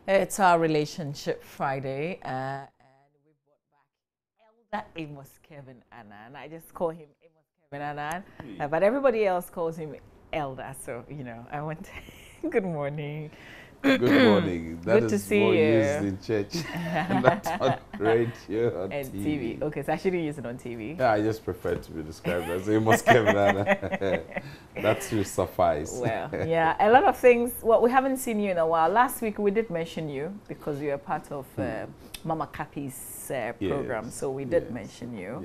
It's our relationship Friday, and we brought back Elder Amos Kevin Annan. I just call him Amos Kevin Annan, but everybody else calls him Elder. So I want. Good morning. Good morning. That Good to is see more used you. in church, not on radio or And TV. TV. Okay, so I shouldn't use it on TV. Yeah, I just prefer to be described as Amos Kevin. That should suffice. Well, yeah, a lot of things. Well, we haven't seen you in a while. Last week we did mention you because you were part of Mama Cappy's program, Yes, so we did yes, mention you.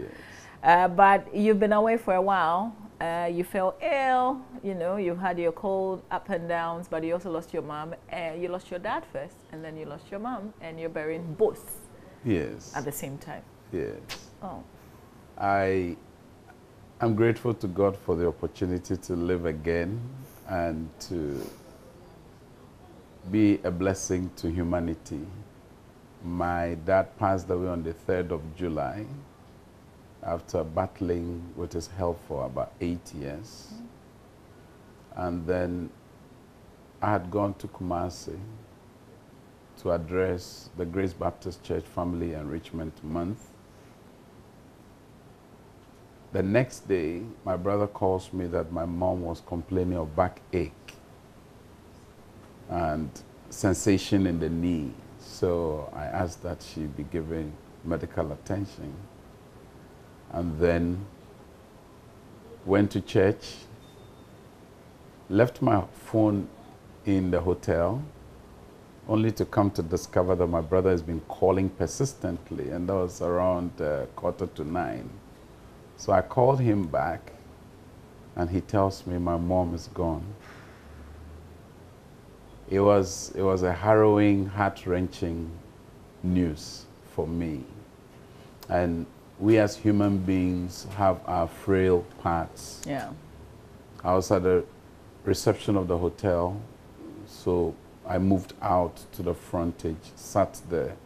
yes. But you've been away for a while. You fell ill. You had your cold up and downs, but you also lost your mom. You lost your dad first, and then you lost your mom, and you're burying both Yes. at the same time. Yes. Oh, I'm grateful to God for the opportunity to live again and to be a blessing to humanity. My dad passed away on the 3rd of July after battling with his health for about 8 years. And then I had gone to Kumasi to address the Grace Baptist Church Family Enrichment Month. The next day, my brother calls me that my mom was complaining of backache and sensation in the knee. So I asked that she be given medical attention. And then went to church, left my phone in the hotel, only to come to discover that my brother has been calling persistently, and that was around 8:45. So I called him back, and he tells me my mom is gone. It was a harrowing, heart-wrenching news for me. And we as human beings have our frail parts. yeah. I was at the reception of the hotel, so I moved out to the frontage, sat there,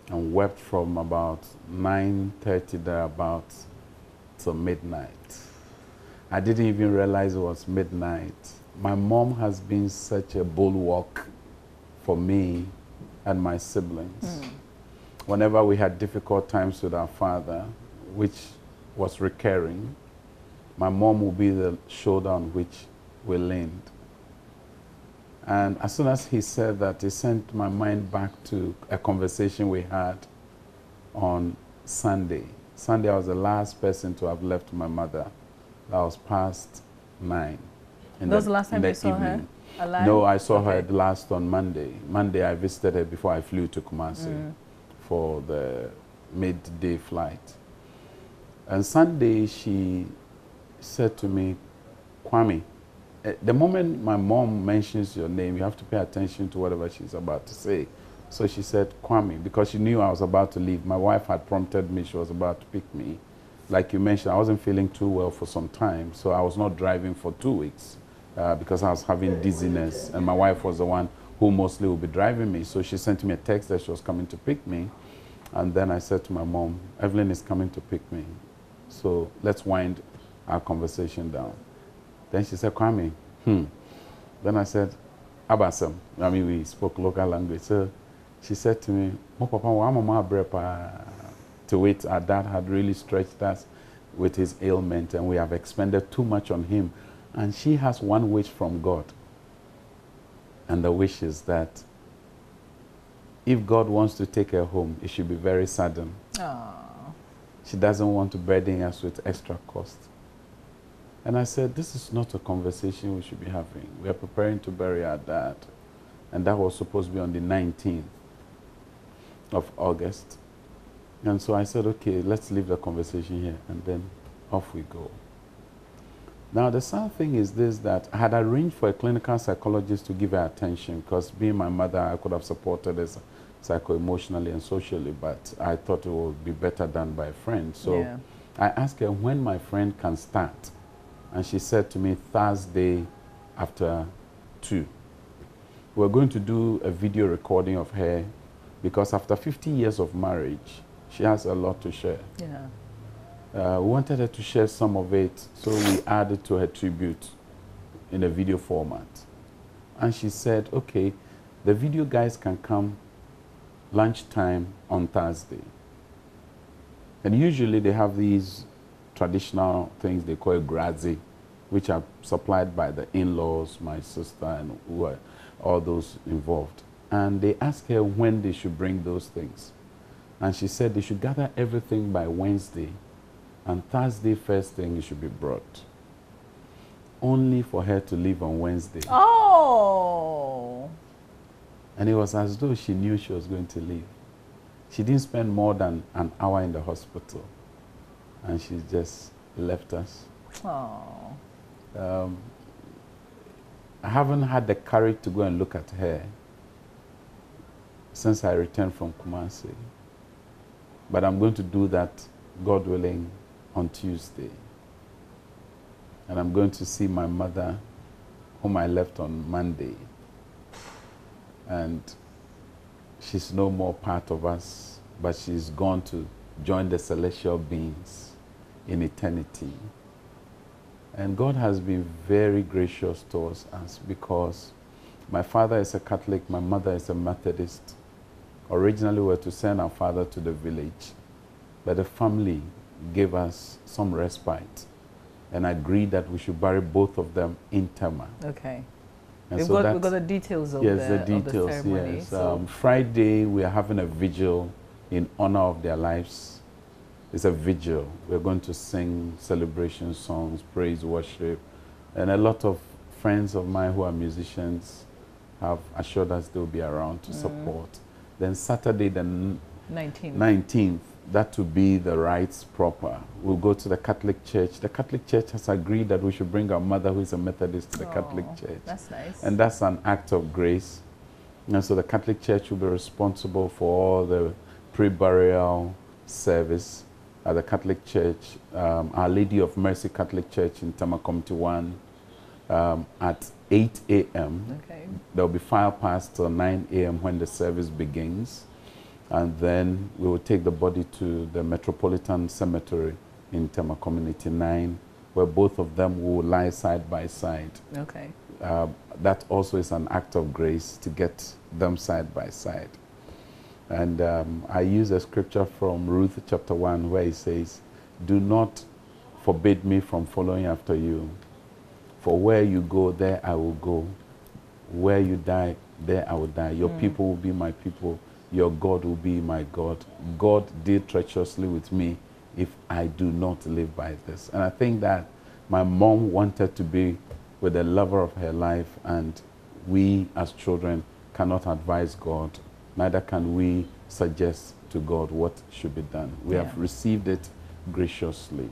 and wept from about 9:30 thereabouts till midnight. I didn't even realize it was midnight. My mom has been such a bulwark for me and my siblings. Whenever we had difficult times with our father, which was recurring, my mom would be the shoulder on which we leaned. And as soon as he said that, it sent my mind back to a conversation we had on Sunday. Sunday, I was the last person to have left my mother. That was past 9. That was the last time you saw her alive? No, I saw her last on Monday. Monday, I visited her before I flew to Kumasi for the midday flight. And Sunday, she said to me, Kwame, the moment my mom mentions your name, you have to pay attention to whatever she's about to say. So she said, Kwame, because she knew I was about to leave. My wife had prompted me, she was about to pick me. Like you mentioned, I wasn't feeling too well for some time, so I was not driving for 2 weeks because I was having dizziness, and my wife was the one who mostly would be driving me. So she sent me a text that she was coming to pick me, and then I said to my mom, Evelyn is coming to pick me, so let's wind our conversation down. Then she said, Kwame, Then I said, Abasam. I mean, we spoke local language. So she said to me, Mo papa, wa mama brepa. To wait, our dad had really stretched us with his ailment, and we have expended too much on him. And she has one wish from God. And the wish is that if God wants to take her home, it should be very sudden. Aww. She doesn't want to burden us with extra cost. And I said, this is not a conversation we should be having. We are preparing to bury our dad. And that was supposed to be on the 19th of August. And so I said, okay, let's leave the conversation here. And then off we go. Now, the sad thing is this, that I had arranged for a clinical psychologist to give her attention, because being my mother, I could have supported her psycho-emotionally and socially, but I thought it would be better done by a friend. So I asked her when my friend can start. And she said to me, Thursday after 2. We're going to do a video recording of her, because after 50 years of marriage, she has a lot to share. Yeah. We wanted her to share some of it, so we added to her tribute in a video format. And she said, okay, the video guys can come lunchtime on Thursday. And usually they have these traditional things they call grazi, which are supplied by the in-laws, my sister, and who are all those involved. And they asked her when they should bring those things. And she said they should gather everything by Wednesday, and Thursday first thing it should be brought. Only for her to leave on Wednesday. Oh! And it was as though she knew she was going to leave. She didn't spend more than an hour in the hospital, and she just left us. Oh. I haven't had the courage to go and look at her since I returned from Kumasi. But I'm going to do that, God willing, on Tuesday. And I'm going to see my mother, whom I left on Monday. And she's no more part of us, but she's gone to join the celestial beings in eternity. And God has been very gracious towards us because my father is a Catholic, my mother is a Methodist. Originally, we were to send our father to the village, but the family gave us some respite and agreed that we should bury both of them in Tema. Okay. And we've so got the details of, yes, the details, ceremony. yes. So Friday, we are having a vigil in honor of their lives. It's a vigil. We're going to sing celebration songs, praise, worship. And a lot of friends of mine who are musicians have assured us they'll be around to support. Then Saturday, the 19th, that will be the rites proper. We'll go to the Catholic Church. The Catholic Church has agreed that we should bring our mother, who is a Methodist, to the Catholic Church. That's nice. And that's an act of grace. And so the Catholic Church will be responsible for all the pre-burial service at the Catholic Church, Our Lady of Mercy Catholic Church in Tema Committee 1 at 8 a.m. Okay. There will be fire pass till 9 a.m. when the service begins. And then we will take the body to the Metropolitan Cemetery in Tema Community 9, where both of them will lie side by side. Okay. That also is an act of grace to get them side by side. And I use a scripture from Ruth chapter 1 where it says, "Do not forbid me from following after you. For where you go, there I will go. Where you die, there I will die. Your people will be my people. Your God will be my God. God deal treacherously with me if I do not live by this." And I think that my mom wanted to be with the lover of her life, and we as children cannot advise God. Neither can we suggest to God what should be done. We have received it graciously.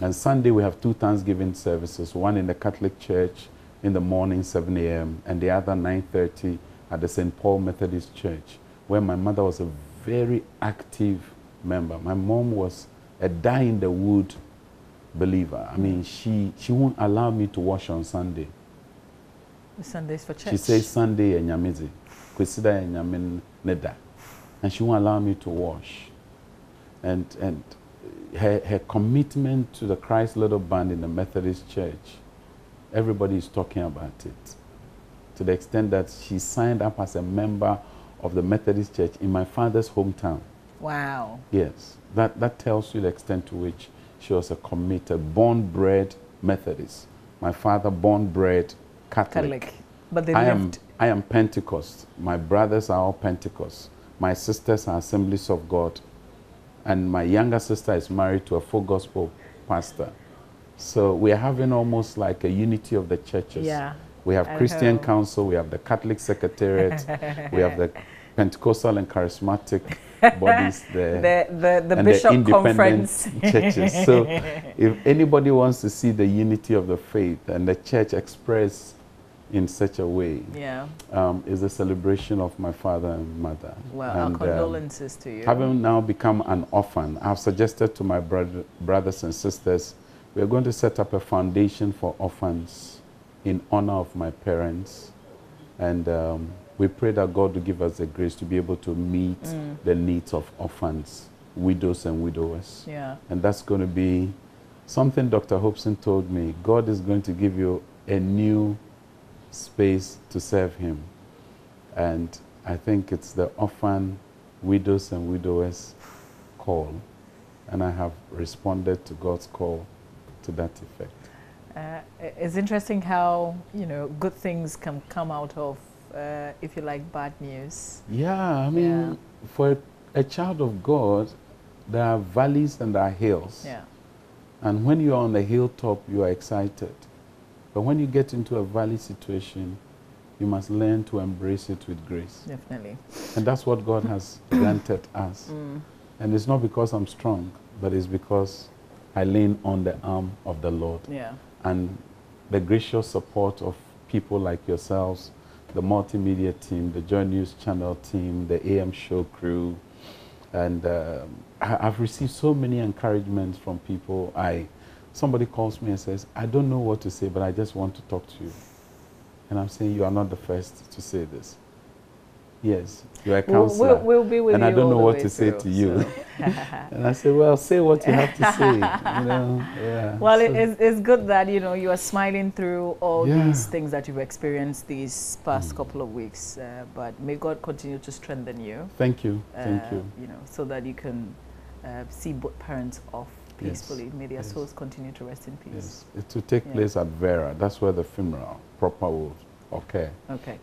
And Sunday we have 2 Thanksgiving services, one in the Catholic Church in the morning, 7 a.m., and the other 9:30 at the St. Paul Methodist Church, where my mother was a very active member. My mom was a die-in-the-wood believer. I mean, she won't allow me to wash on Sunday. Sundays for church. She says Sunday and Nyamizi. Consider Nyamin Neda. And she won't allow me to wash. And her commitment to the Christ Little Band in the Methodist Church, everybody is talking about it. To the extent that she signed up as a member of the Methodist Church in my father's hometown. Wow. Yes. That tells you the extent to which she was a committed, born-bred Methodist. My father, born-bred Catholic. But they I am Pentecost. My brothers are all Pentecost. My sisters are Assemblies of God. And my younger sister is married to a full gospel pastor. So we are having almost like a unity of the churches. Yeah. We have Christian Council, we have the Catholic Secretariat, we have the Pentecostal and Charismatic bodies there. The and Bishop the independent Conference. churches. So if anybody wants to see the unity of the faith and the church expressed in such a way, is a celebration of my father and mother. Well, and, our condolences to you. Having now become an orphan, I've suggested to my brothers and sisters, we're going to set up a foundation for orphans in honor of my parents. And we pray that God will give us the grace to be able to meet the needs of orphans, widows and widowers. Yeah. And that's going to be something Dr. Hobson told me. God is going to give you a new space to serve him. And I think it's the orphan widows and widowers call, and I have responded to God's call to that effect. It's interesting how, you know, good things can come out of, if you like, bad news. Yeah, I mean, for a child of God, there are valleys and there are hills. Yeah. And when you're on the hilltop, you are excited. But when you get into a valley situation, you must learn to embrace it with grace. Definitely. And that's what God has granted us. And it's not because I'm strong, but it's because I lean on the arm of the Lord. Yeah. And the gracious support of people like yourselves, the multimedia team, the JoyNews channel team, the AM show crew. And I've received so many encouragements from people. Somebody calls me and says, I don't know what to say, but I just want to talk to you. And I'm saying, you are not the first to say this. Yes, you're a counselor. We'll be with you. And I don't know what to through, say to you. And I say, well, say what you have to say. You know? Yeah. Well, so it's good that, you know, you are smiling through all these things that you've experienced these past couple of weeks. But may God continue to strengthen you. Thank you. Thank you. You know, so that you can see both parents off peacefully. May their souls continue to rest in peace. Yes. It will take place at Vera. That's where the funeral proper will occur. Okay.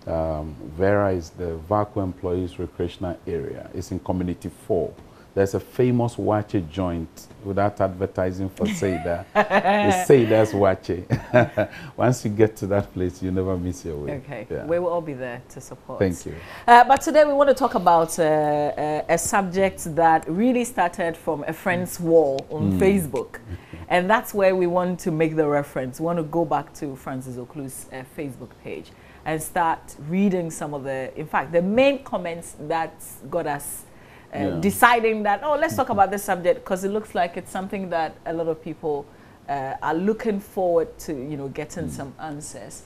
Vera is the VACO Employees Recreational Area. It's in Community 4. There's a famous Wache joint, without advertising for Seda. It's Seda's Wache. Once you get to that place, you never miss your way. Okay. Yeah. We will all be there to support. Thank you. But today we want to talk about a subject that really started from a friend's wall on Facebook. And that's where we want to make the reference. We want to go back to Francis Oklu's Facebook page and start reading some of in fact, the main comments that got us deciding that, oh, let's talk about this subject, because it looks like it's something that a lot of people are looking forward to, you know, getting some answers.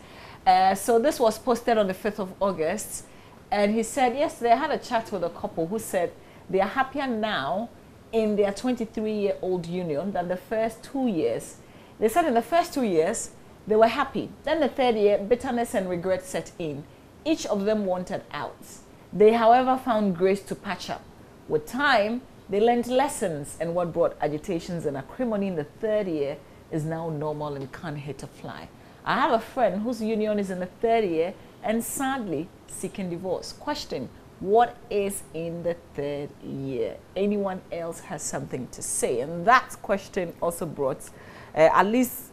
So this was posted on the 5th of August, and he said yesterday I had a chat with a couple who said they are happier now in their 23-year-old union than the first 2 years. They said in the first 2 years, they were happy. Then the third year, bitterness and regret set in. Each of them wanted out. They, however, found grace to patch up. With time, they learned lessons, and what brought agitations and acrimony in the third year is now normal and can't hit a fly. I have a friend whose union is in the third year and sadly seeking divorce. Question: what is in the third year? Anyone else has something to say? And that question also brought, at least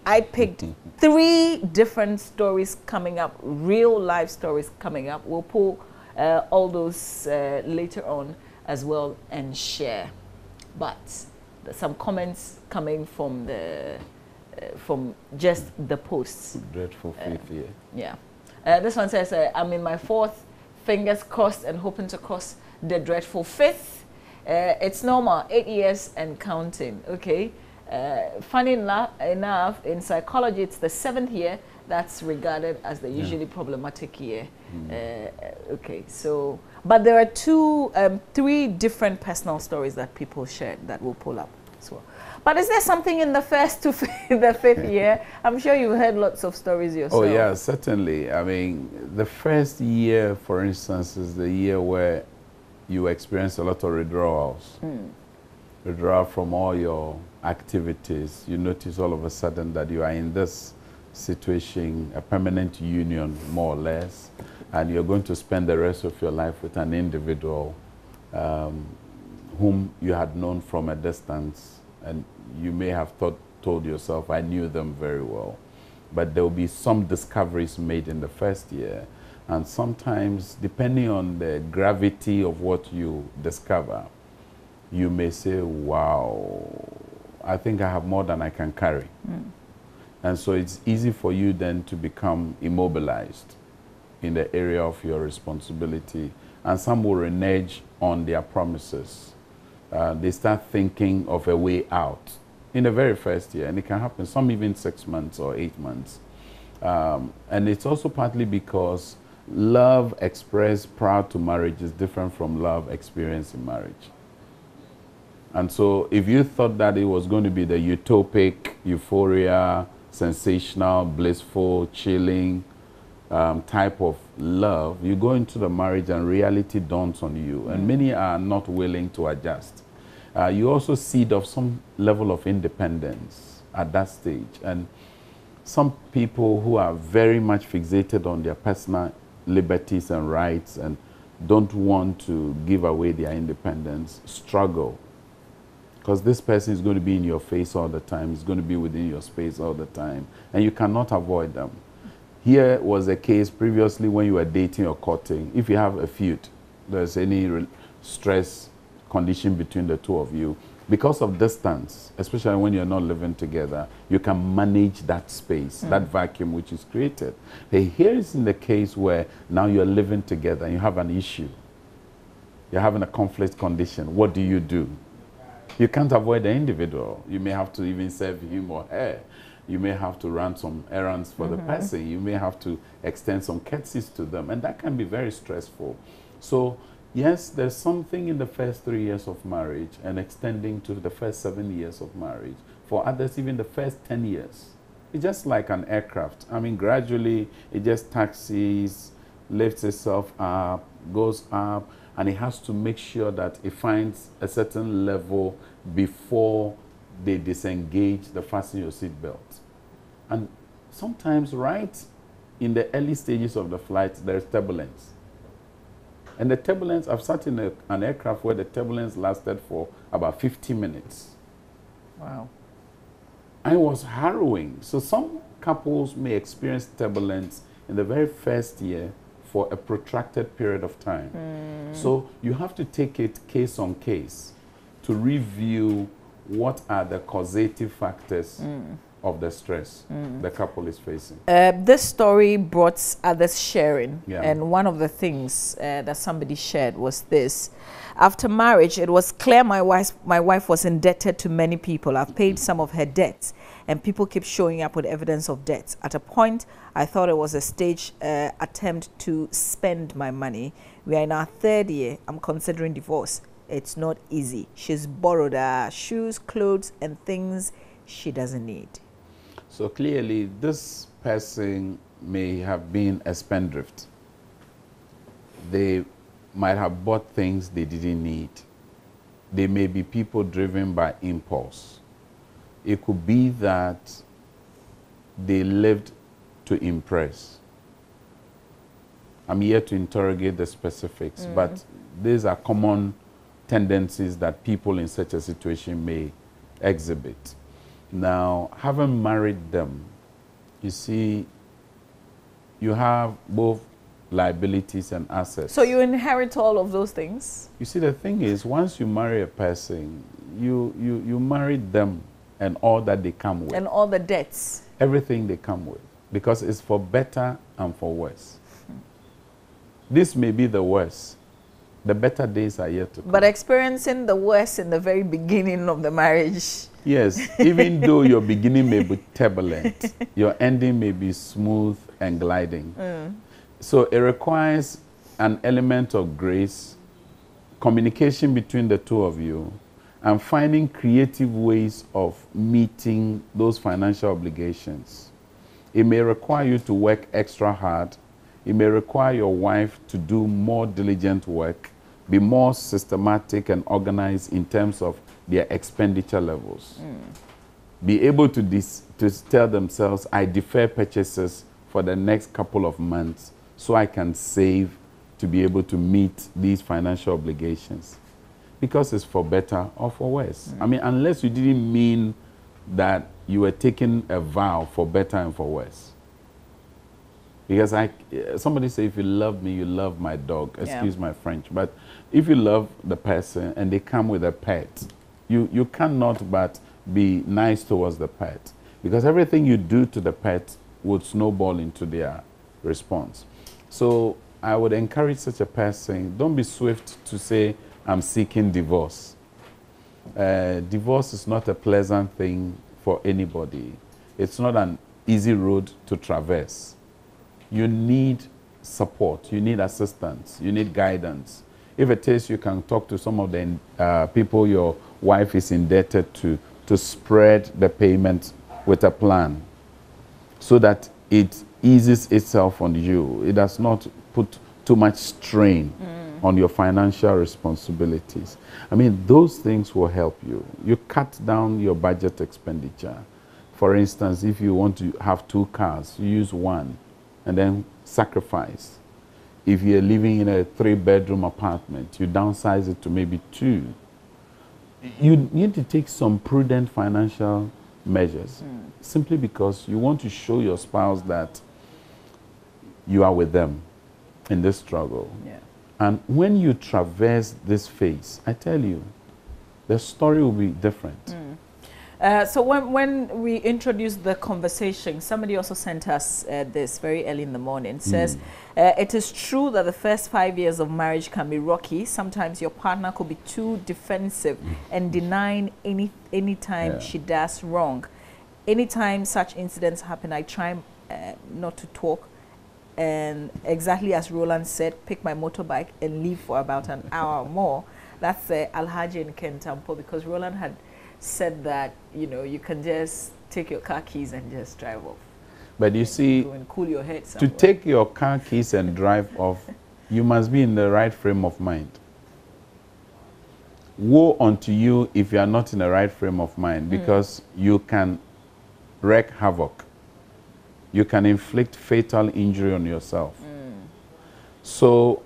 I picked 3 different stories coming up, real life stories coming up. We'll pull all those later on as well and share. But there's some comments coming from from just the posts. Dreadful fifth year. Yeah. This one says, I'm in my 4th, fingers crossed and hoping to cross the dreadful 5th. It's normal, 8 years and counting. Okay. Funny enough, in psychology, it's the 7th year that's regarded as the usually problematic year. Okay, so, but there are 3 different personal stories that people shared that we'll pull up as well. But is there something in the 1st to the 5th year? I'm sure you've heard lots of stories yourself. Oh yeah, certainly. I mean, the first year, for instance, is the year where you experience a lot of withdrawals. Withdrawal from all your activities. You notice all of a sudden that you are in this situation, a permanent union, more or less, and you're going to spend the rest of your life with an individual whom you had known from a distance, and you may have told yourself, I knew them very well. But there will be some discoveries made in the first year, and sometimes, depending on the gravity of what you discover, you may say, wow, I think I have more than I can carry. And so it's easy for you then to become immobilized in the area of your responsibility. And some will renege on their promises. They start thinking of a way out in the very first year. And it can happen, some even 6 months or 8 months. And it's also partly because love expressed prior to marriage is different from love experienced in marriage. And so if you thought that it was going to be the utopic, euphoria, sensational, blissful, chilling, type of love, you go into the marriage and reality dawns on you, and many are not willing to adjust. You also seed of some level of independence at that stage, and some people who are very much fixated on their personal liberties and rights and don't want to give away their independence struggle, because this person is going to be in your face all the time, is going to be within your space all the time, and you cannot avoid them. Here was a case previously when you were dating or courting. If you have a feud, there's any stress condition between the two of you, because of distance, especially when you're not living together, you can manage that space, that vacuum which is created. Here is in the case where now you're living together and you have an issue. You're having a conflict condition. What do? You can't avoid the individual. You may have to even serve him or her. You may have to run some errands for the person. You may have to extend some courtesies to them, and that can be very stressful. So yes, there's something in the first 3 years of marriage and extending to the first 7 years of marriage. For others, even the first 10 years. It's just like an aircraft. I mean, gradually it just taxis, lifts itself up, goes up, and it has to make sure that it finds a certain level before they disengage the fasten your seat belt. And sometimes right in the early stages of the flight, there's turbulence. And the turbulence, I've sat in an aircraft where the turbulence lasted for about 50 minutes. Wow. And it was harrowing. So some couples may experience turbulence in the very first year for a protracted period of time. So you have to take it case on case to review what are the causative factors of the stress the couple is facing. This story brought others sharing, Yeah. and one of the things that somebody shared was this. After marriage, it was clear my wife was indebted to many people. I've paid some of her debts, and people keep showing up with evidence of debts. At a point, I thought it was a stage attempt to spend my money. We are in our 3rd year. I'm considering divorce. It's not easy. She's borrowed shoes, clothes, and things she doesn't need. So clearly, this person may have been a spendthrift. They might have bought things they didn't need. They may be people driven by impulse. It could be that they lived to impress. I'm here to interrogate the specifics, but these are common tendencies that people in such a situation may exhibit. Now, having married them, you see, you have both liabilities and assets. So you inherit all of those things? You see, the thing is, once you marry a person, you marry them and all that they come with. And all the debts. Everything they come with. Because it's for better and for worse. This may be the worst. The better days are yet to come. But experiencing the worst in the very beginning of the marriage. Yes, even though your beginning may be turbulent, your ending may be smooth and gliding. So it requires an element of grace, communication between the two of you, and finding creative ways of meeting those financial obligations. It may require you to work extra hard. It may require your wife to do more diligent work, be more systematic and organized in terms of their expenditure levels. Be able to tell themselves, I defer purchases for the next couple of months so I can save to be able to meet these financial obligations. Because it's for better or for worse. I mean, unless you didn't mean that you were taking a vow for better and for worse. Because somebody say, if you love me, you love my dog. Excuse my French. But if you love the person and they come with a pet, you cannot but be nice towards the pet. Because everything you do to the pet would snowball into their response. So I would encourage such a person, don't be swift to say, I'm seeking divorce. Divorce is not a pleasant thing for anybody. It's not an easy road to traverse. You need support, you need assistance, you need guidance. If it is, you can talk to some of the people your wife is indebted to spread the payment with a plan so that it eases itself on you. It does not put too much strain on your financial responsibilities. I mean, those things will help you. You cut down your budget expenditure. For instance, if you want to have 2 cars, you use one and then sacrifice. If you're living in a 3-bedroom apartment, you downsize it to maybe 2. You need to take some prudent financial measures simply because you want to show your spouse that you are with them in this struggle. Yeah. And when you traverse this phase, I tell you, the story will be different. So when we introduced the conversation, somebody also sent us this very early in the morning. It says, it is true that the first 5 years of marriage can be rocky. Sometimes your partner could be too defensive and denying any time she does wrong. Anytime such incidents happen, I try not to talk. And exactly as Roland said, pick my motorbike and leave for about an hour or more. That's Alhaji in Kentampo, because Roland had said that, you know, you can just take your car keys and just drive off. But you see, go and cool your head somewhere. to take your car keys and drive off, you must be in the right frame of mind. Woe unto you if you are not in the right frame of mind, because you can wreak havoc. You can inflict fatal injury on yourself. So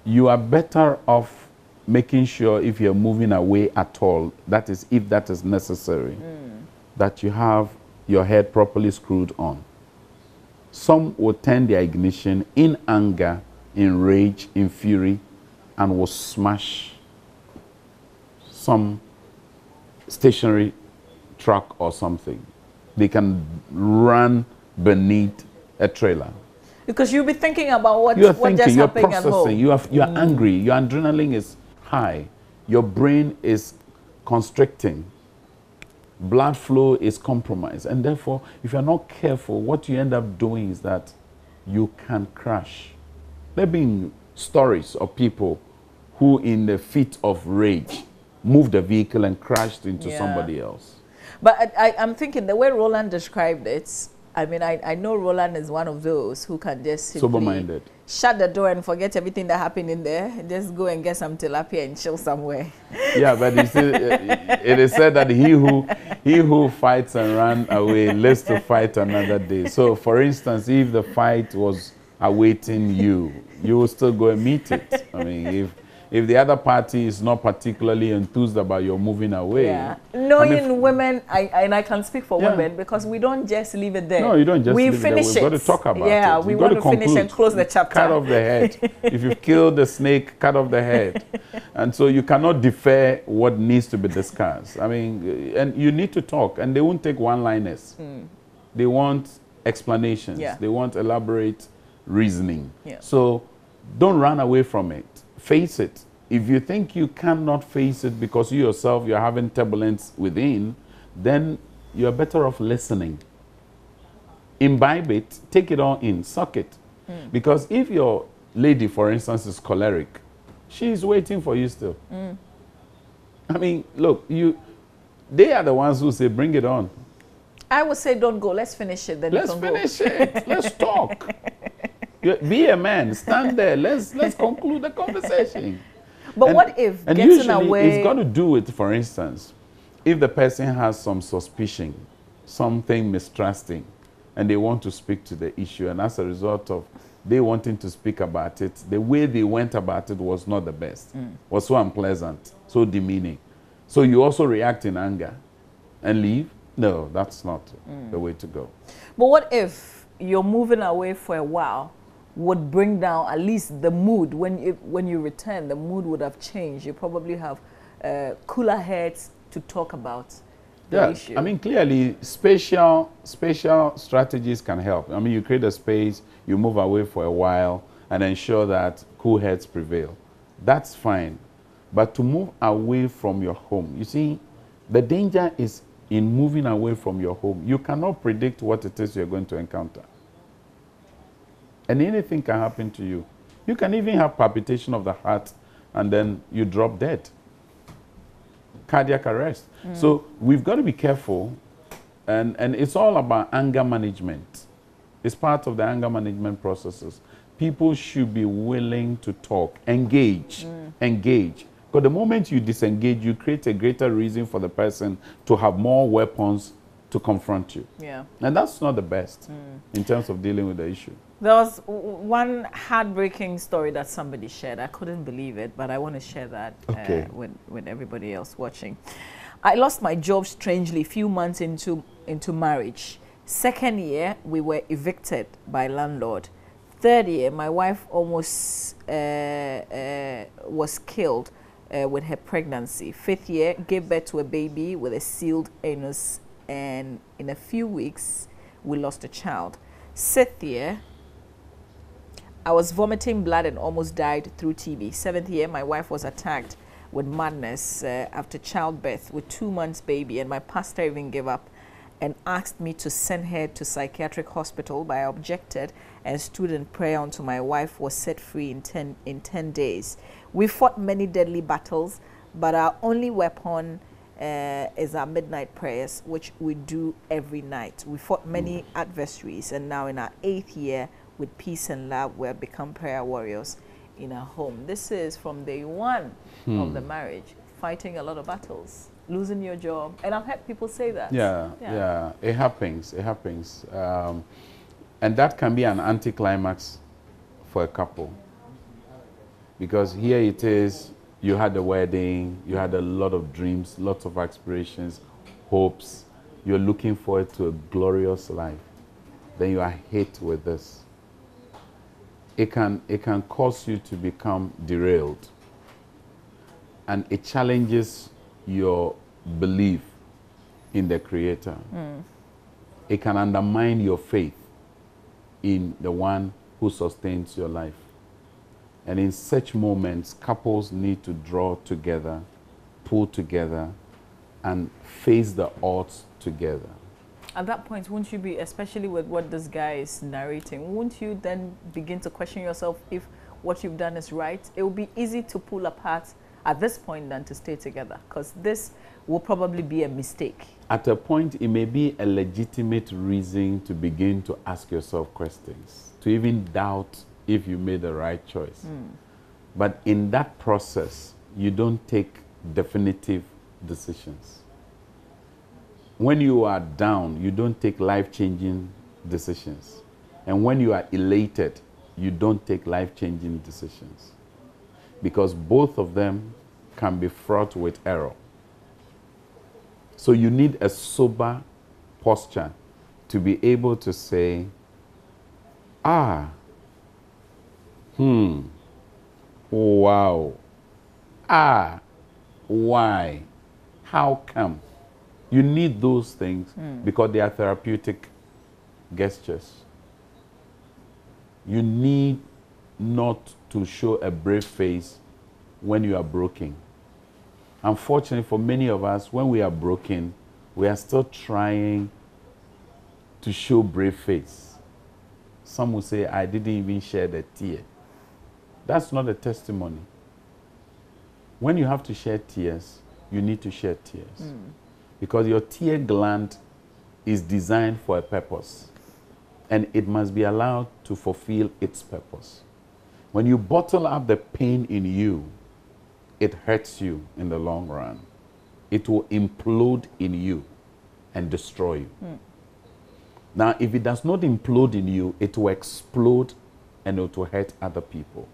you are better off making sure, if you're moving away at all, that is, if that is necessary, that you have your head properly screwed on. Some will turn their ignition in anger, in rage, in fury, and will smash some stationary truck or something. They can run beneath a trailer. Because you'll be thinking about what You're just thinking, you're happened at home. processing, you're angry, your adrenaline is high, your brain is constricting, blood flow is compromised, and therefore, if you're not careful, what you end up doing is that you can crash. There have been stories of people who, in the fit of rage, moved the vehicle and crashed into somebody else. But I'm thinking the way Roland described it, I mean, I know Roland is one of those who can just simply sober-minded, shut the door and forget everything that happened in there. Just go and get some tilapia and chill somewhere. Yeah, but you see, it is said that he who fights and runs away lives to fight another day. So, for instance, if the fight was awaiting you, you will still go and meet it. I mean, if the other party is not particularly enthused about your moving away. Yeah. Knowing women, and I can speak for women, because we don't just leave it there. No, you don't just leave it there. We've We've got to talk about it. Yeah, we want to finish and close the chapter. Cut off the head. If you've killed the snake, cut off the head. And so you cannot defer what needs to be discussed. I mean, and you need to talk, and they won't take one-liners. They want explanations. Yeah. They want elaborate reasoning. Yeah. So don't run away from it. Face it. If you think you cannot face it because you yourself, you're having turbulence within, then you're better off listening. Imbibe it, take it all in, suck it. Because if your lady, for instance, is choleric, she's waiting for you still. I mean, look, they are the ones who say, bring it on. I would say, don't go, let's finish it. Then let's finish it. Let's talk. Be a man, stand there, let's conclude the conversation. But what if and getting usually away... it's got to do with, for instance, if the person has some suspicion, something mistrusting, and they want to speak to the issue, and as a result of they wanting to speak about it, the way they went about it was not the best, was so unpleasant, so demeaning. So you also react in anger and leave? No, that's not the way to go. But what if you're moving away for a while, would bring down at least the mood when you return, the mood would have changed. You probably have cooler heads to talk about the issue. I mean, clearly, spatial strategies can help. I mean, you create a space, you move away for a while, and ensure that cool heads prevail. That's fine. But to move away from your home, you see, the danger is in moving away from your home. You cannot predict what it is you're going to encounter. And anything can happen to you. You can even have palpitation of the heart and then you drop dead. Cardiac arrest. So we've got to be careful, and it's all about anger management. It's part of the anger management processes. People should be willing to talk, engage, engage. Because the moment you disengage, you create a greater reason for the person to have more weapons to confront you. Yeah. And that's not the best in terms of dealing with the issue. There was one heartbreaking story that somebody shared. I couldn't believe it, but I want to share that with everybody else watching. I lost my job strangely a few months into marriage. Second year, we were evicted by landlord. Third year, my wife almost was killed with her pregnancy. Fifth year, gave birth to a baby with a sealed anus, and in a few weeks, we lost a child. Sixth year, I was vomiting blood and almost died through TB. Seventh year, my wife was attacked with madness after childbirth with 2 months baby, and my pastor even gave up and asked me to send her to psychiatric hospital, but I objected and stood in prayer until my wife was set free in 10 days. We fought many deadly battles, but our only weapon is our midnight prayers, which we do every night. We fought many adversaries, and now in our 8th year, with peace and love, we have become prayer warriors in our home. This is from day one of the marriage, fighting a lot of battles, losing your job. And I've heard people say that. Yeah. It happens. And that can be an anticlimax for a couple. Because here it is, you had a wedding, you had a lot of dreams, lots of aspirations, hopes. You're looking forward to a glorious life. Then you are hit with this. It can cause you to become derailed. And it challenges your belief in the Creator. It can undermine your faith in the one who sustains your life. And in such moments, couples need to draw together, pull together, and face the odds together. At that point, won't you be, especially with what this guy is narrating, won't you then begin to question yourself if what you've done is right? It will be easy to pull apart at this point than to stay together, because this will probably be a mistake. At a point, it may be a legitimate reason to begin to ask yourself questions, to even doubt if you made the right choice. But in that process, you don't take definitive decisions. When you are down, you don't take life-changing decisions. And when you are elated, you don't take life-changing decisions. Because both of them can be fraught with error. So you need a sober posture to be able to say, wow, why, how come? You need those things because they are therapeutic gestures. You need not to show a brave face when you are broken. Unfortunately, for many of us, when we are broken, we are still trying to show brave face. Some will say, I didn't even shed a tear. That's not a testimony. When you have to shed tears, you need to shed tears. Because your tear gland is designed for a purpose. And it must be allowed to fulfill its purpose. When you bottle up the pain in you, it hurts you in the long run. It will implode in you and destroy you. Now, if it does not implode in you, it will explode and it will hurt other people.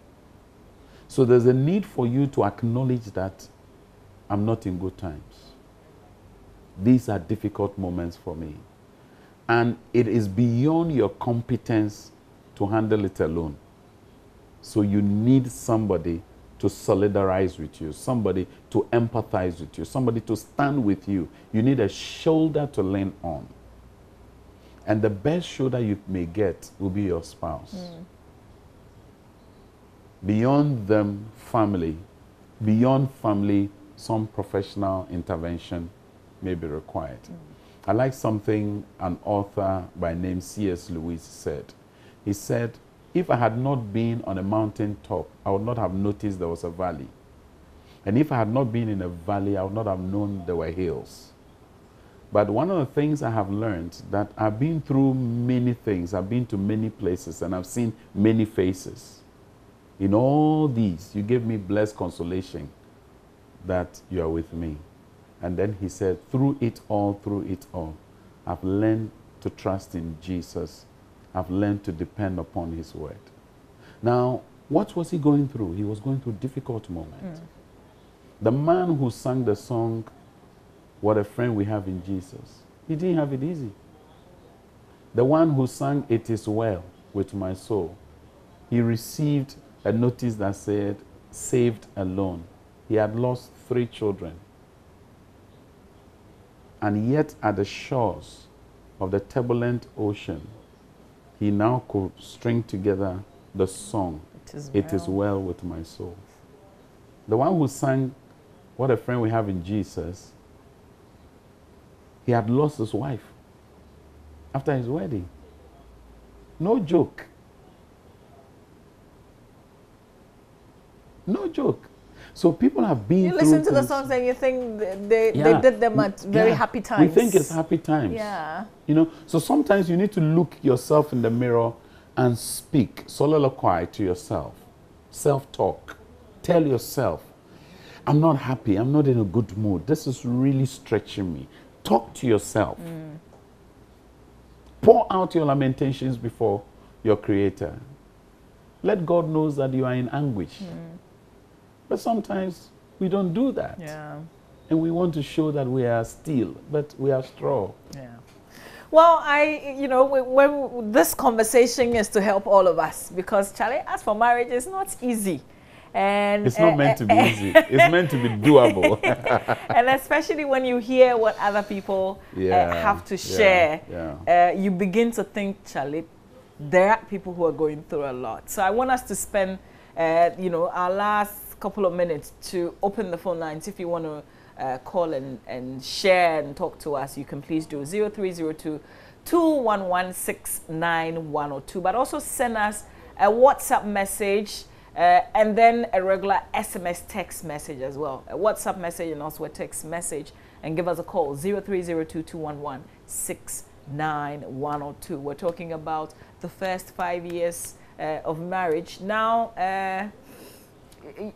So there's a need for you to acknowledge that I'm not in good times. These are difficult moments for me. And it is beyond your competence to handle it alone. So you need somebody to solidarize with you, somebody to empathize with you, somebody to stand with you. You need a shoulder to lean on. And the best shoulder you may get will be your spouse. Beyond them, family. Beyond family, some professional intervention may be required. I like something an author by name C.S. Lewis said. He said, if I had not been on a mountain top, I would not have noticed there was a valley. And if I had not been in a valley, I would not have known there were hills. But one of the things I have learned that I've been through many things, I've been to many places, and I've seen many faces. In all these, you gave me blessed consolation that you are with me. And then he said, through it all, I've learned to trust in Jesus. I've learned to depend upon his word. Now, what was he going through? He was going through a difficult moment. The man who sang the song, "What a Friend We Have in Jesus," he didn't have it easy. The one who sang, "It Is Well With My Soul," he received a notice that said, "Saved alone." He had lost 3 children. And yet at the shores of the turbulent ocean, he now could string together the song, "It Is Well With My Soul." The one who sang, "What a Friend We Have in Jesus," he had lost his wife after his wedding. No joke. No joke. So people have been You through listen to the things. songs and you think they did them at very happy times. We think it's happy times. Yeah. You know, so sometimes you need to look yourself in the mirror and speak, soliloquy to yourself, self-talk. Tell yourself, I'm not happy, I'm not in a good mood. This is really stretching me. Talk to yourself. Pour out your lamentations before your Creator. Let God know that you are in anguish. But sometimes we don't do that. Yeah. And we want to show that we are steel, but we are straw. Yeah. Well, when this conversation is to help all of us, because Charlie, as for marriage, it's not easy. And it's not meant to be easy. It's meant to be doable. And especially when you hear what other people have to share, you begin to think, Charlie, there are people who are going through a lot. So I want us to spend, our last couple of minutes to open the phone lines. If you want to call and share and talk to us, you can please do 0302 211 69102. But also send us a WhatsApp message and then a regular SMS text message as well. A WhatsApp message and also a text message. And give us a call, 0302 211 69102. We're talking about the first 5 years of marriage. Now,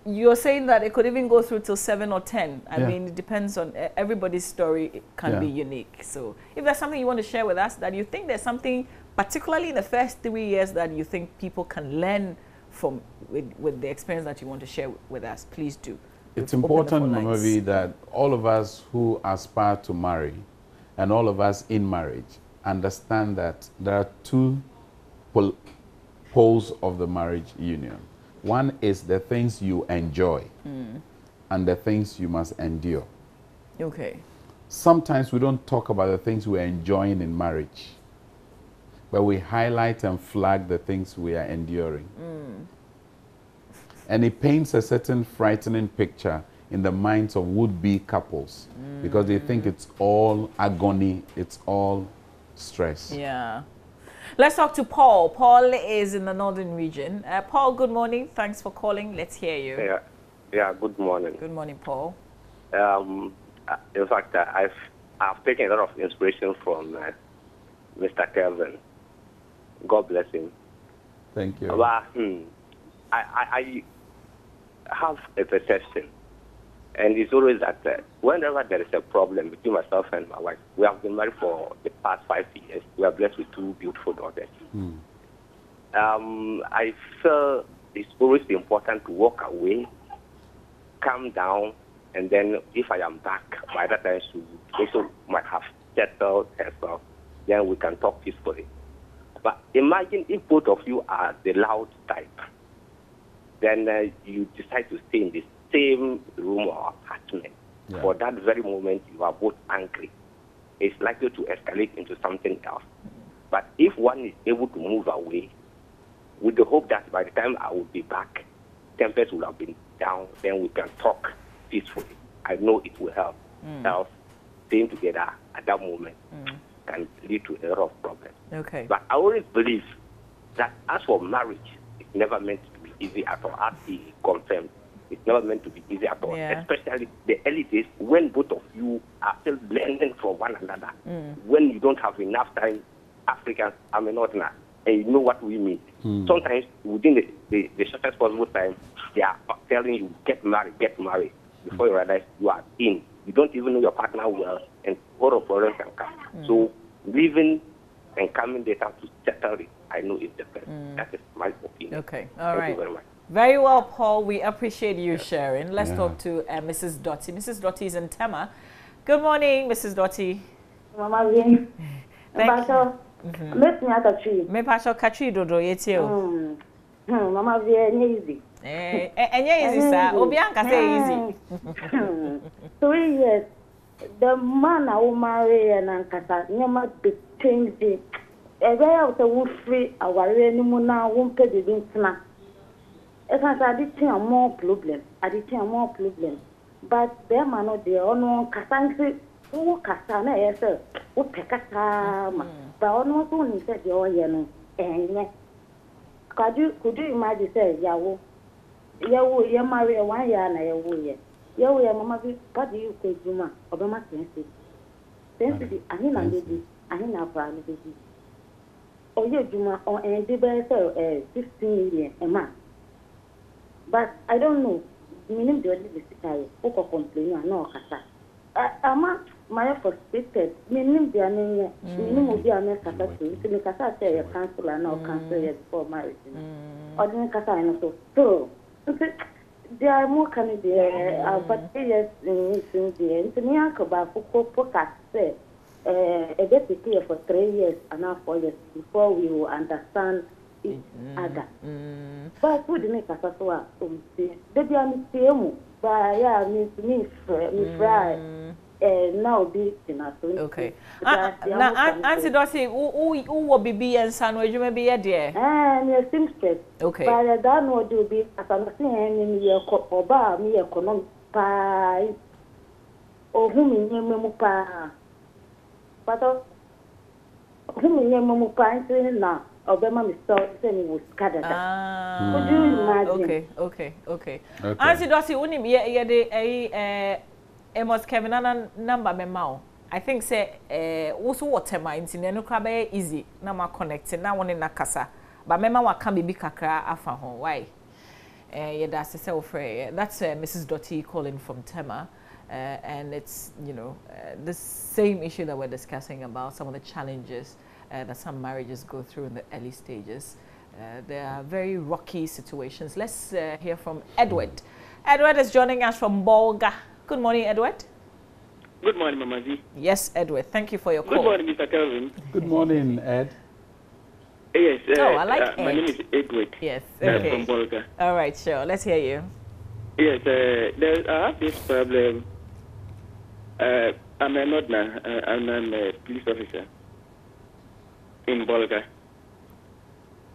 you're saying that it could even go through till 7 or 10. I mean, it depends on everybody's story. It can be unique. So if there's something you want to share with us, that you think there's something, particularly in the first 3 years, that you think people can learn from with the experience that you want to share with us, please do. It's important, Mamavi, that all of us who aspire to marry and all of us in marriage understand that there are 2 poles of the marriage union. One is the things you enjoy and the things you must endure. Okay. Sometimes we don't talk about the things we're enjoying in marriage, but we highlight and flag the things we are enduring. And it paints a certain frightening picture in the minds of would-be couples because they think it's all agony, it's all stress. Yeah. Let's talk to Paul. Paul is in the northern region. Paul, good morning. Thanks for calling. Let's hear you. Yeah. Good morning. Good morning, Paul. In fact, I've taken a lot of inspiration from Mr. Kelvin. God bless him. Thank you. But, I have a perception, and it's always that whenever there is a problem between myself and my wife, we have been married for the past 5 years. We are blessed with 2 beautiful daughters. I feel it's always important to walk away, calm down, and then if I am back, by that time she also might have settled herself, then we can talk peacefully. But imagine if both of you are the loud type, then you decide to stay in the same room or apartment. For that very moment, you are both angry. It's likely to escalate into something else. But if one is able to move away, with the hope that by the time I will be back, tempers will have been down, then we can talk peacefully. I know it will help. Else, staying together at that moment can lead to a lot of problems. Okay. But I always believe that as for marriage, it's never meant to be easy at all, as he confirmed. it's never meant to be easy at all. Yeah. Especially the early days when both of you are still learning from one another. When you don't have enough time, Africans, I'm a northerner, and you know what we mean. Sometimes within the shortest possible time, they are telling you, get married. Before you realize you are in. You don't even know your partner well, and all of problems can come. So leaving and coming later to settle it, I know is the best. That is my opinion. Okay, all right. Thank you very much. Very well, Paul. We appreciate you sharing. Let's talk to Mrs. Dottie. Mrs. Dottie is in Tema. Good morning, Mrs. Dottie. Mama Vin. Thank you. Let me ask a tree. Me pasho katri dodo yetio. Mama Vin, easy. Enye easy, sir. Obianka say easy. 3 years. The man I will marry and Ankasa, never be changed. A way out of wood free, our anymore now won't pay the dinner. As I did more problem. But there man not there, or no Casansi, who Casana, yes, sir, who Pecatama. But almost only said the oil, and could you imagine, say, Yawo, you marry a 1 year and a year. Yawo, Mamma, what do you think, Juma, Obama Sensi? Sensi, I mean, I mean, our private baby. Oh, yeah, Juma, or and the better 15 million a month. But I don't know. Meaning the only visitor who complain and no kasa. I'm my frustrated. Meaning the name. Meaning will be a mess kasa too. So the kasa say a cancel and no cancel before marriage. Or the kasa and so. There are more candidates. But yes, in the end, to me, I could buy for podcast say. A deputy for 3 years and now 4 years before we will understand each other. But who didn't make us as well? They be on the same, but yeah, me fry. Now be in us. Okay. Now, Auntie Dottie, who will be and son, where you may be a dear? Near Simpson. Okay. But I don't know, do be as I'm saying in your or bar me economic pie. Or whom in your memoir. But whom in your memoir now. Obama Mr. Semi was scattered. Could you imagine? Okay. Auntie Dottie, unim ye de Amos Kevin number me mao. I think say also water mines in no crab easy. Na ma connecting na one in nakasa. But mema wa kan bibi kakra afa ho. Why? Yeah, that's that's Mrs. Dottie calling from Tema. And it's, you know, the same issue that we're discussing about, some of the challenges that some marriages go through in the early stages. There are very rocky situations. Let's hear from Edward. Edward is joining us from Bolga. Good morning, Edward. Good morning, Mama Z. Yes, Edward. Thank you for your call. Good morning, Mr. Kelvin. Good morning, Ed. Yes. I like Ed. My name is Edward. Yes. Okay. From Bolga. All right, sure. Let's hear you. Yes. I have this problem. I'm a Nodna, and I'm a police officer in Bolga.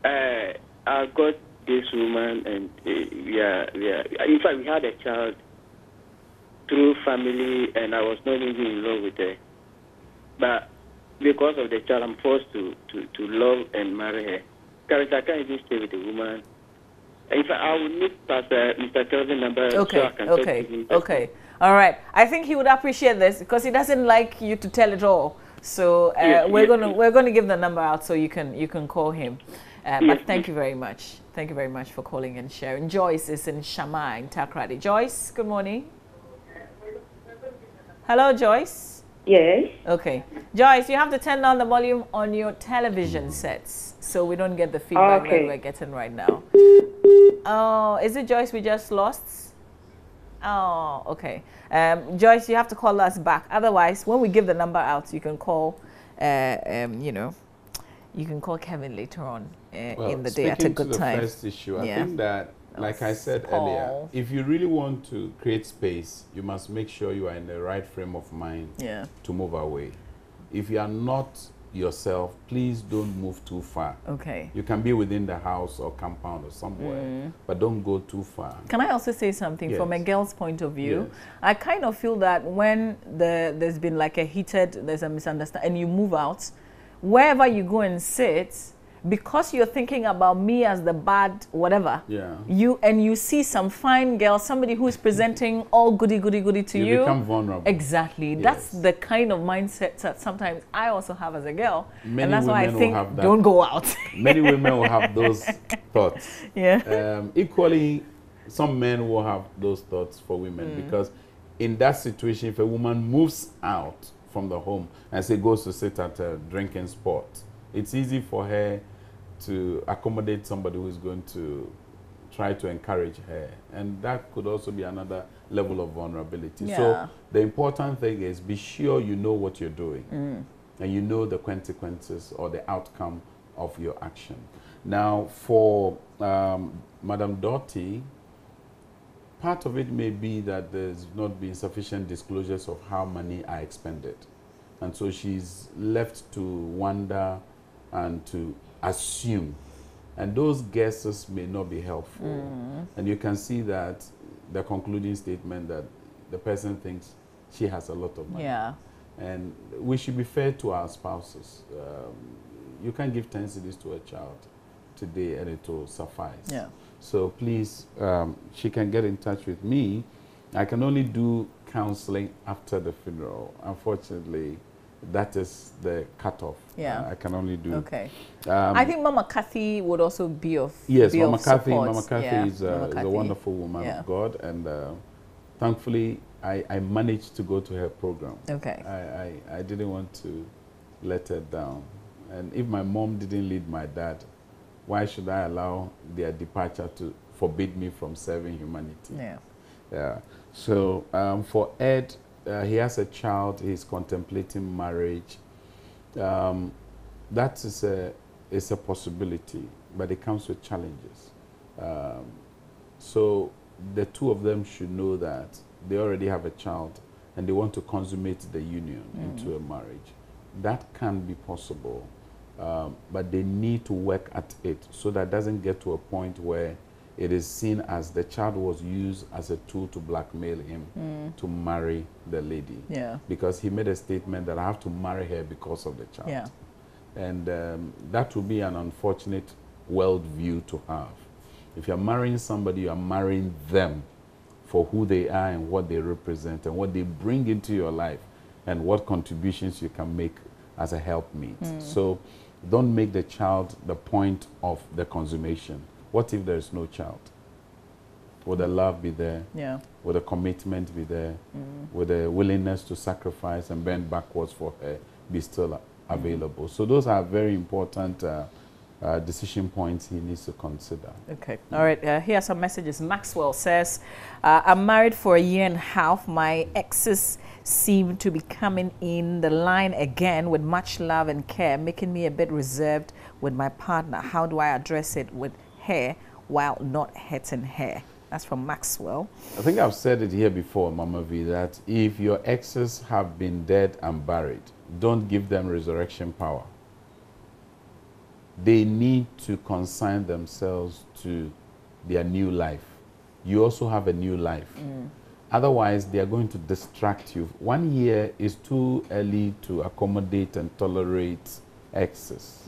I got this woman, and in fact, we had a child through family, and I was not even in love with her. But because of the child, I'm forced to love and marry her. Because I can't even stay with a woman. In fact, I will need Mr. Kelvin's number so I can talk to him. Okay. All right. I think he would appreciate this because he doesn't like you to tell it all. So we're gonna give the number out so you can call him. But thank you very much. Thank you very much for calling and sharing. Joyce is in Shama in Takrady. Joyce, good morning. Hello, Joyce. Yes. Okay. Joyce, you have to turn down the volume on your television sets so we don't get the feedback that we're getting right now. Oh, is it Joyce we just lost? Oh, okay. Joyce, you have to call us back. Otherwise, when we give the number out, you can call, you can call Kevin later on in the day at a good time. First issue, I think that, like I said earlier, if you really want to create space, you must make sure you are in the right frame of mind to move away. If you are not yourself, please don't move too far. Okay. You can be within the house or compound or somewhere, but don't go too far. Can I also say something from a girl's point of view? Yes. I kind of feel that when there's been like there's a misunderstanding and you move out, wherever you go and sit, because you're thinking about me as the bad whatever, Yeah. you see some fine girl, somebody who's presenting all goody to you. You become vulnerable. Exactly. Yes. That's the kind of mindset that sometimes I also have as a girl. Many and that's why I women will think have that. don't go out. Many women will have those thoughts. Yeah. Equally, some men will have those thoughts for women because in that situation, if a woman moves out from the home and say goes to sit at a drinking spot, it's easy for her to accommodate somebody who's going to try to encourage her. And that could also be another level of vulnerability. Yeah. So the important thing is be sure you know what you're doing and you know the consequences or the outcome of your action. Now, for Madam Doughty, part of it may be that there's not been sufficient disclosures of how money are expended. And so she's left to wonder and to assume. And those guesses may not be helpful. And you can see that the concluding statement that the person thinks she has a lot of money. Yeah. And we should be fair to our spouses. You can't give 10 cedis to a child today and it will suffice. Yeah. So please, she can get in touch with me. I can only do counseling after the funeral. Unfortunately, that is the cutoff. Yeah. I can only do. Okay. I think Mama Kathy would also be of Yes, be Mama of Kathy. support. Mama Kathy Yeah, is Mama a Kathy. wonderful woman Yeah. of God, and thankfully, I managed to go to her program. Okay. I didn't want to let her down, and if my mom didn't lead my dad, why should I allow their departure to forbid me from serving humanity? Yeah. Yeah. So for Ed, he has a child. He's contemplating marriage. That is a possibility, but it comes with challenges. So the two of them should know that they already have a child and they want to consummate the union into a marriage. That can be possible, but they need to work at it so that it doesn't get to a point where it is seen as the child was used as a tool to blackmail him to marry the lady. Yeah. Because he made a statement that I have to marry her because of the child. Yeah. And that would be an unfortunate worldview to have. If you're marrying somebody, you're marrying them for who they are and what they represent and what they bring into your life and what contributions you can make as a helpmeet. So don't make the child the point of the consummation. What if there's no child? Will the love be there? Yeah. Will the commitment be there? Will the willingness to sacrifice and bend backwards for her be still available? So those are very important decision points he needs to consider. Okay. All right. Here are some messages. Maxwell says, I'm married for a year and a half. My exes seem to be coming in the line again with much love and care, making me a bit reserved with my partner. How do I address it with her while not hurting her? That's from Maxwell. I think I've said it here before, Mama V, that if your exes have been dead and buried, don't give them resurrection power. They need to consign themselves to their new life. You also have a new life. Otherwise, they are going to distract you. 1 year is too early to accommodate and tolerate exes.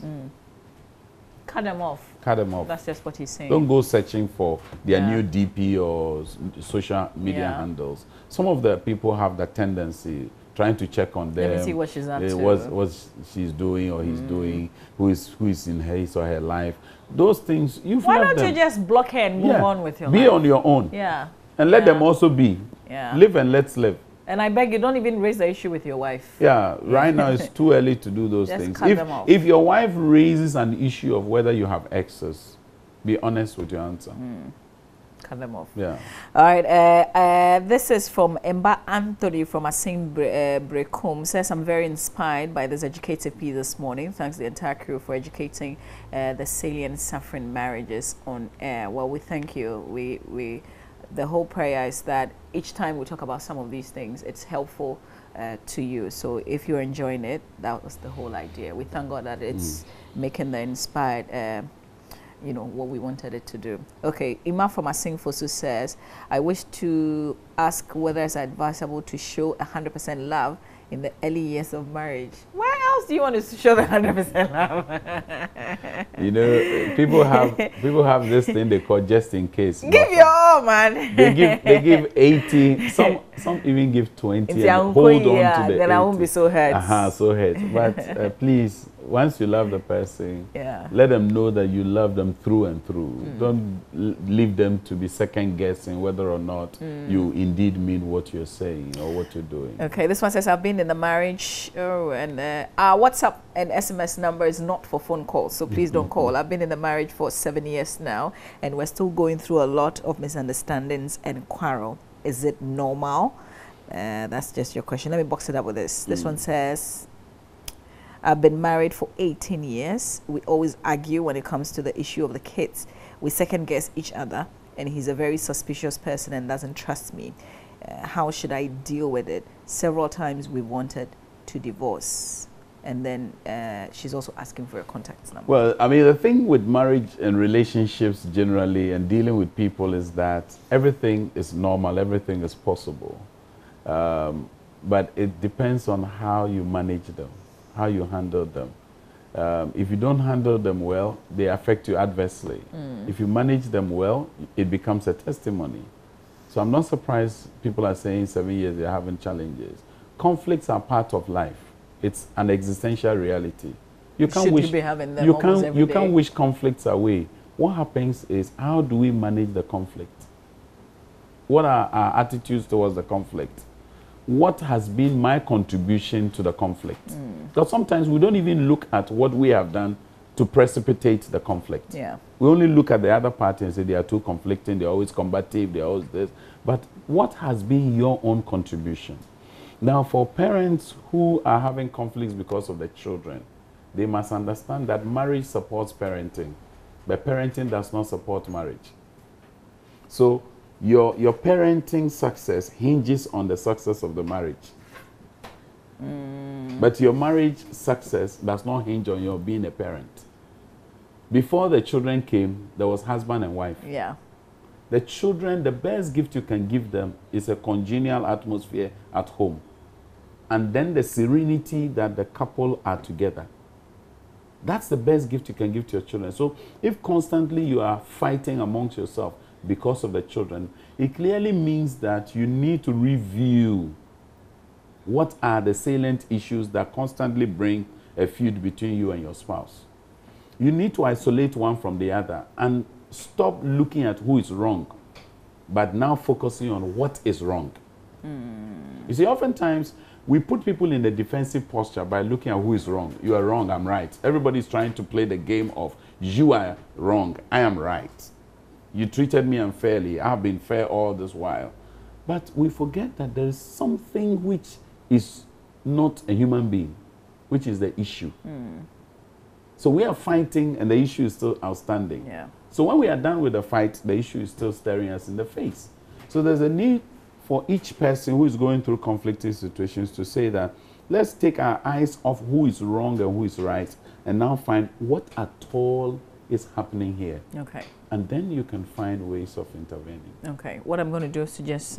Cut them off. Cut them off. That's just what he's saying. Don't go searching for their Yeah. new DP or social media Yeah. handles. Some of the people have that tendency, trying to check on them. Let me see what she's up to. What she's doing or he's doing, who is in his or her life. Those things, you've Why left don't you them. just block her and move on with your Be life? on your own. Yeah. And let Yeah. them also be. Yeah. Live and let's live. And I beg you, don't even raise the issue with your wife. Yeah, right now it's too early to do those Just things. cut them off. If your wife raises an issue of whether you have exes, be honest with your answer. Cut them off. Yeah. All right. This is from Emba Anthony from Asin Brecom. Says, I'm very inspired by this educative piece this morning. Thanks to the entire crew for educating the salient suffering marriages on air. Well, we thank you. The whole prayer is that each time we talk about some of these things, it's helpful to you. So if you're enjoying it, that was the whole idea. We thank God that it's making the inspired, what we wanted it to do. Okay, Ima from Asingfosu says, I wish to ask whether it's advisable to show 100% love in the early years of marriage. Well, else do you want to show the 100% love? You know, people have this thing they call just in case. Give your all, man. They give 80. Some even give 20. And hold on to the then 80. I won't be so hurt. So hurt. But please, once you love the person, let them know that you love them through and through. Don't leave them to be second guessing whether or not you indeed mean what you're saying or what you're doing. Okay, this one says, I've been in the marriage, and our WhatsApp and SMS number is not for phone calls, so please don't call. I've been in the marriage for 7 years now, and we're still going through a lot of misunderstandings and quarrel. Is it normal? That's just your question. Let me box it up with this. This one says, I've been married for 18 years. We always argue when it comes to the issue of the kids. We second guess each other, and he's a very suspicious person and doesn't trust me. How should I deal with it? Several times we wanted to divorce. And then she's also asking for a contact number. Well, I mean, the thing with marriage and relationships generally and dealing with people is that everything is normal, everything is possible. But it depends on how you manage them, how you handle them. If you don't handle them well, they affect you adversely. If you manage them well, it becomes a testimony. So I'm not surprised people are saying 7 years they're having challenges. Conflicts are part of life. It's an existential reality. You can't wish, you be having them almost every you day? can't wish conflicts away. What happens is, how do we manage the conflict? What are our attitudes towards the conflict? What has been my contribution to the conflict? Because sometimes we don't even look at what we have done to precipitate the conflict. Yeah. We only look at the other party and say they are too conflicting, they're always combative, they're always this. But what has been your own contribution? Now, for parents who are having conflicts because of the children, they must understand that marriage supports parenting, but parenting does not support marriage. So your parenting success hinges on the success of the marriage. But your marriage success does not hinge on your being a parent. Before the children came, there was husband and wife. Yeah. The children, the best gift you can give them is a congenial atmosphere at home. And then the serenity that the couple are together. That's the best gift you can give to your children. So if constantly you are fighting amongst yourself because of the children, it clearly means that you need to review what are the salient issues that constantly bring a feud between you and your spouse. You need to isolate one from the other and stop looking at who is wrong, but now focusing on what is wrong. You see, oftentimes we put people in the defensive posture by looking at who is wrong. You are wrong, I'm right. Everybody's trying to play the game of you are wrong, I am right. You treated me unfairly, I've been fair all this while. But we forget that there is something which is not a human being, which is the issue. So we are fighting and the issue is still outstanding. Yeah. So when we are done with the fight, the issue is still staring us in the face. So there's a need for each person who is going through conflicting situations to say that, let's take our eyes off who is wrong and who is right, and now find what at all is happening here. Okay. And then you can find ways of intervening. Okay. What I'm going to do is to just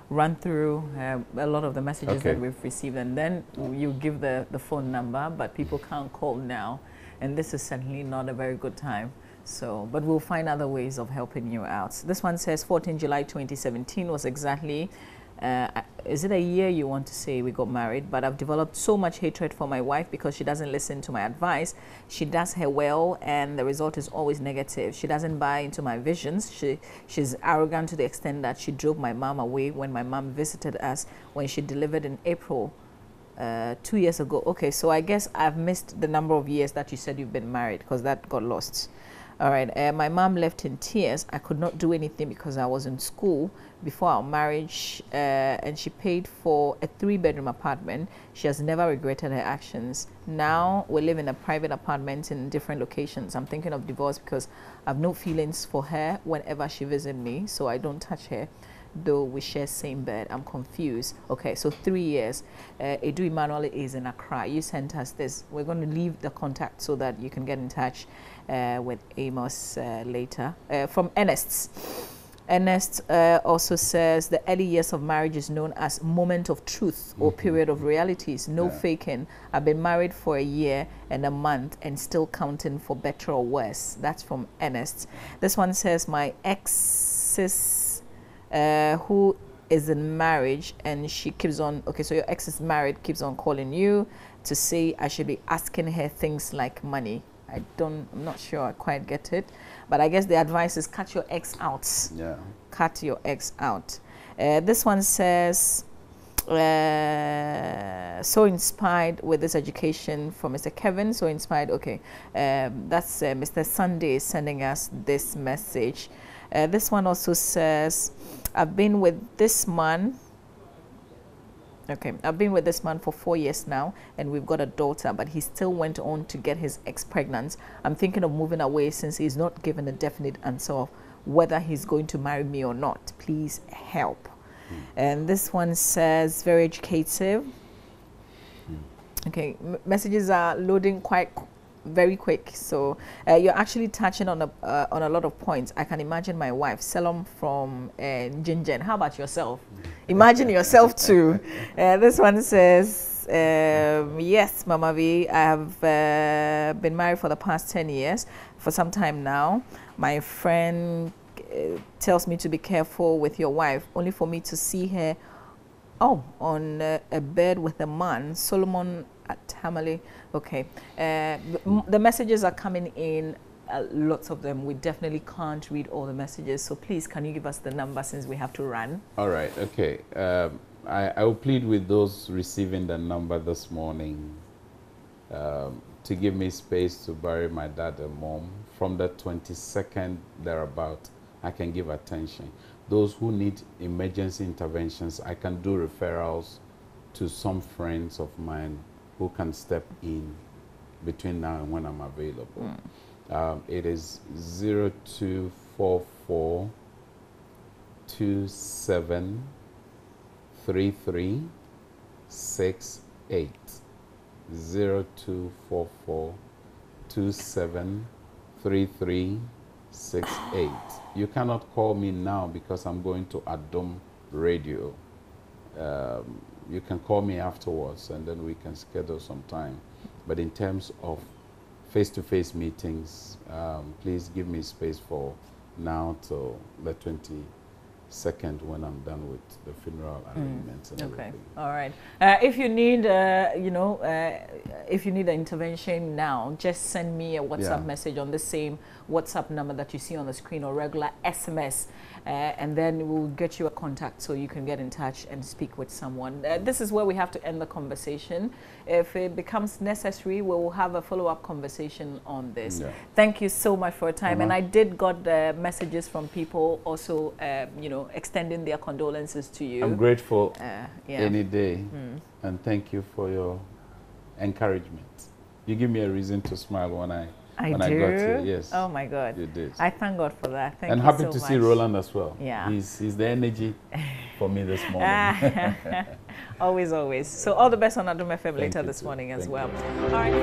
run through a lot of the messages that we've received, and then you give the phone number, but people can't call now. And this is certainly not a very good time. So, but we'll find other ways of helping you out. This one says 14 July 2017 was exactly, is it a year you want to say we got married? But I've developed so much hatred for my wife because she doesn't listen to my advice. She does her well and the result is always negative. She doesn't buy into my visions. She's arrogant to the extent that she drove my mom away when my mom visited us when she delivered in April 2 years ago. Okay, so I guess I've missed the number of years that you said you've been married because that got lost. All right, my mom left in tears. I could not do anything because I was in school before our marriage, and she paid for a 3-bedroom apartment. She has never regretted her actions. Now we live in a private apartment in different locations. I'm thinking of divorce because I have no feelings for her whenever she visits me, so I don't touch her, though we share same bed. I'm confused. Okay, so 3 years. Edu Emmanuel is in Accra. You sent us this. We're going to leave the contact so that you can get in touch with Amos later. From Ernest. Ernest also says the early years of marriage is known as moment of truth or period of realities. No faking. I've been married for a year and a month and still counting for better or worse. That's from Ernest. This one says my ex who is in marriage and she keeps on, okay, so your ex is married, keeps on calling you to say I should be asking her things like money. I'm not sure I quite get it, but I guess the advice is cut your ex out. Yeah. Cut your ex out. This one says, so inspired with this education from Mr. Kevin. So inspired. Okay, that's Mr. Sunday sending us this message. This one also says, I've been with this man. Okay, I've been with this man for 4 years now, and we've got a daughter, but he still went on to get his ex pregnant. I'm thinking of moving away since he's not given a definite answer of whether he's going to marry me or not. Please help. And this one says, very educative. Okay, messages are loading quite very quick, so you're actually touching on a lot of points. I can imagine my wife, Selom from Jinjen. How about yourself? Imagine yourself too. This one says, yes, Mama V, I have been married for the past 10 years, for some time now. My friend tells me to be careful with your wife, only for me to see her on a bed with a man. Solomon at Tamale. Okay, the messages are coming in, lots of them. We definitely can't read all the messages, so please can you give us the number since we have to run? All right, okay. I will plead with those receiving the number this morning to give me space to bury my dad and mom. From the 22nd thereabout, I can give attention. Those who need emergency interventions, I can do referrals to some friends of mine who can step in between now and when I'm available. It is 0244 273368. 0244 273368. You cannot call me now because I'm going to Adom Radio. You can call me afterwards and then we can schedule some time. But in terms of face-to-face meetings, please give me space for now till the 22nd when I'm done with the funeral arrangements and everything. All right. If you need, if you need an intervention now, just send me a WhatsApp message on the same WhatsApp number that you see on the screen or regular SMS, and then we'll get you a contact so you can get in touch and speak with someone. This is where we have to end the conversation. If it becomes necessary, we will have a follow-up conversation on this. Thank you so much for your time. And I did got messages from people also, extending their condolences to you. I'm grateful any day, and thank you for your encouragement. You give me a reason to smile when I got here. Yes. Oh my God. You did. I thank God for that. Thank and you happy so to much. see Roland as well. Yeah. He's the energy for me this morning. Always, always. So all the best on Adom FM later this morning as well. All right.